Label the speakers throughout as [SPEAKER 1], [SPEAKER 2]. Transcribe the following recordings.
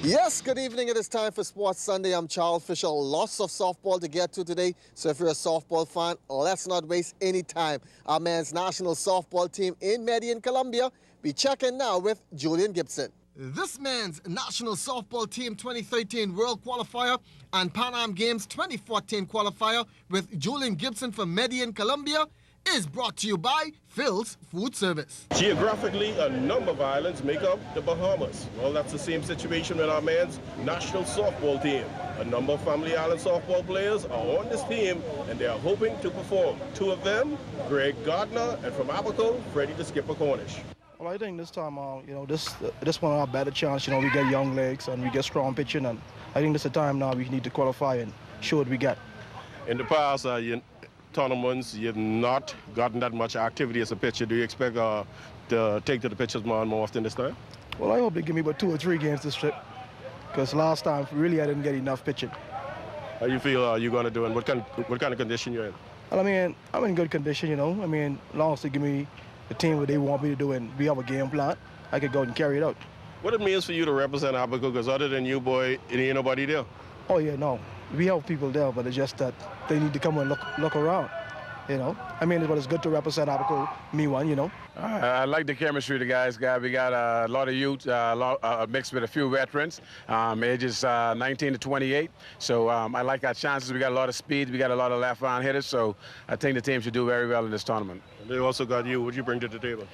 [SPEAKER 1] Yes, good evening. It is time for Sports Sunday. I'm Charles Fisher. Lots of softball to get to today. So if you're a softball fan, let's not waste any time. Our men's national softball team in Medellin, Colombia, be checking now with Julian Gibson. This men's national softball team 2013 World Qualifier and Pan Am Games 2014 qualifier with Julian Gibson from Medellin, Colombia is brought to you by Phil's Food Service.
[SPEAKER 2] Geographically, a number of islands make up the Bahamas. Well, that's the same situation with our men's national softball team. A number of family island softball players are on this team, and they are hoping to perform. Two of them, Greg Gardner, and from Abaco, Freddie the Skipper Cornish.
[SPEAKER 3] Well, I think this time, this one our better chance. We get young legs and we get strong pitching, and I think this is the time now we need to qualify and show what we got.
[SPEAKER 2] In the past, tournaments, you've not gotten that much activity as a pitcher. Do you expect to take to the pitcher's mound more often this time?
[SPEAKER 3] Well, I hope they give me about 2 or 3 games this trip, because last time, really, I didn't get enough pitching.
[SPEAKER 2] How you feel you're going to do, and what kind of condition you're in?
[SPEAKER 3] Well, I'm in good condition, as long as they give me the team what they want me to do and we have a game plan, I could go and carry it out.
[SPEAKER 2] What it means for you to represent Abaco, because other than you, boy, it ain't nobody there.
[SPEAKER 3] Oh, yeah, no. We have people there, but it's just that they need to come and look around, But it's good to represent Abaco, me one,
[SPEAKER 4] I like the chemistry the guys got. We got a lot of youth, mixed with a few veterans, ages 19 to 28. So I like our chances. We got a lot of speed. We got a lot of left-arm hitters. So I think the team should do very well in this tournament.
[SPEAKER 2] They also got you. What do you bring to the table?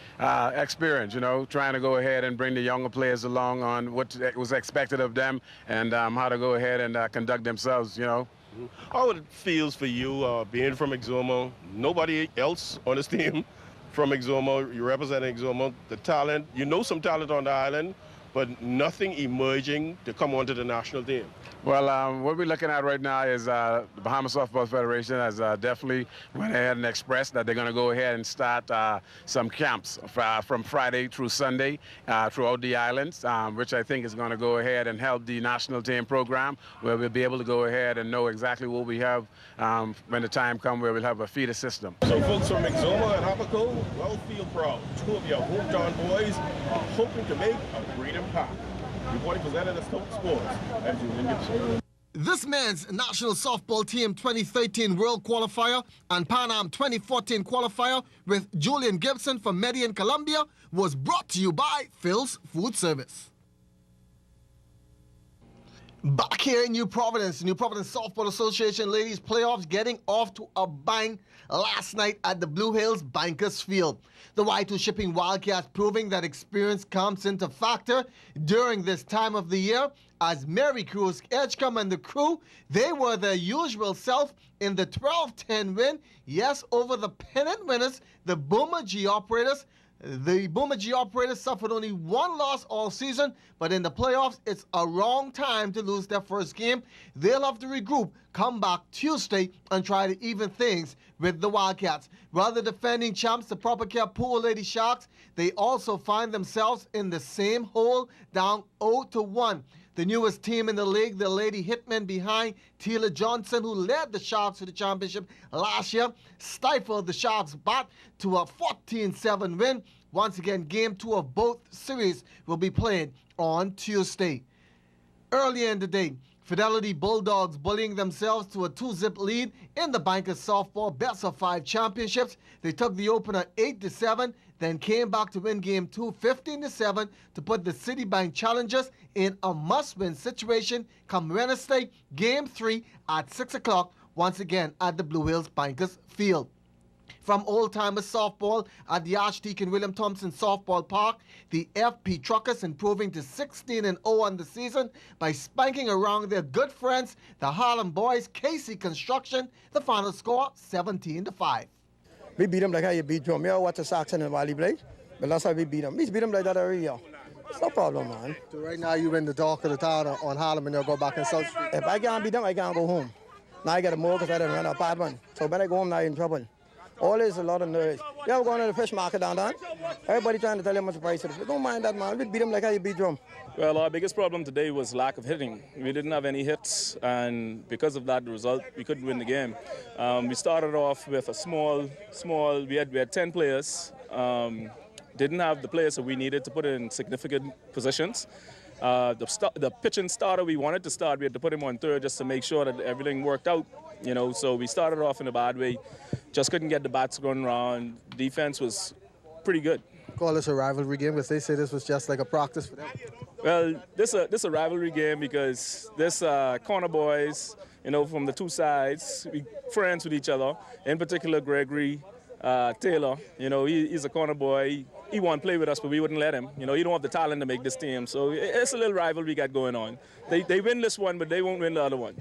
[SPEAKER 4] Experience, trying to go ahead and bring the younger players along on what was expected of them and how to go ahead and conduct themselves,
[SPEAKER 2] How it feels for you being from Exuma, nobody else on this team from Exuma, you're representing Exuma, the talent, some talent on the island, but nothing emerging to come onto the national team.
[SPEAKER 4] Well, what we're looking at right now is the Bahamas Softball Federation has definitely went ahead and expressed that they're going to go ahead and start some camps from Friday through Sunday throughout the islands, which I think is going to go ahead and help the national team program, where we'll be able to go ahead and know exactly what we have when the time comes, where we'll have a feeder system.
[SPEAKER 2] So folks from Exuma and Abaco, well, feel proud. Two of your hometown boys are hoping to make a great impact. Reporting for ZNS Sports, I'm Julian Gibson.
[SPEAKER 1] This men's national softball team 2013 World Qualifier and Pan Am 2014 qualifier with Julian Gibson from Medellin, Colombia was brought to you by Phil's Food Service. Back here in New Providence Softball Association ladies playoffs getting off to a bang last night at the Blue Hills Bankers Field. The Y2 Shipping Wildcats proving that experience comes into factor during this time of the year, as Mary Cruz Edgecombe and the crew, they were their usual self in the 12-10 win, yes, over the pennant winners, the Boomer G Operators. The Boomer G Operators suffered only one loss all season, but in the playoffs, it's a wrong time to lose their first game. They'll have to regroup, come back Tuesday, and try to even things with the Wildcats. Rather defending champs, the Proper Care Pool Lady Sharks, they also find themselves in the same hole, down 0-1. The newest team in the league, the Lady Hitmen behind Tila Johnson, who led the Sharks to the championship last year, stifled the Sharks back to a 14-7 win. Once again, Game 2 of both series will be played on Tuesday. Earlier in the day, Fidelity Bulldogs bullying themselves to a 2-zip lead in the Bankers Softball Best of 5 Championships. They took the opener 8-7, then came back to win Game 2 15-7 to put the Citibank Challengers in a must-win situation come Wednesday, Game 3 at 6 o'clock, once again at the Blue Hills Bankers Field. From old-timers softball at the Archdeacon William Thompson Softball Park, the FP Truckers improving to 16-0 on the season by spanking around their good friends, the Harlem Boys, KC Construction. The final score, 17-5.
[SPEAKER 5] We beat them like how you beat drum. You watch the Saxon and Valley play, but that's how we beat them. We beat them like that every year. It's no problem, man.
[SPEAKER 1] So right now you're in the dark of the town on Harlem and you'll go back in South Street.
[SPEAKER 5] If I can't beat them, I can't go home. Now I got a more because I didn't run an apartment. So when I go home now, I'm in trouble. Always a lot of noise. You ever going to the fish market down there? Everybody trying to tell you how much the price is. Don't mind that, man. We beat them like how you beat drum.
[SPEAKER 6] Well, our biggest problem today was lack of hitting. We didn't have any hits, and because of that result, we couldn't win the game. We started off with a small. We had 10 players. Didn't have the players that we needed to put in significant positions. The pitching starter we wanted to start, we had to put him on third just to make sure that everything worked out. So we started off in a bad way, just couldn't get the bats going around. Defense was pretty good.
[SPEAKER 3] Call this a rivalry game because they say this was just like a practice for them.
[SPEAKER 6] Well, this a rivalry game because this corner boys, from the two sides, we friends with each other. In particular, Gregory Taylor, he's a corner boy. He won't play with us, but we wouldn't let him. He don't have the talent to make this team. So it's a little rivalry we got going on. They win this one, but they won't win the other one.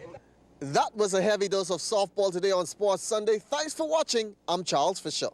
[SPEAKER 1] That was a heavy dose of softball today on Sports Sunday. Thanks for watching. I'm Charles Fisher.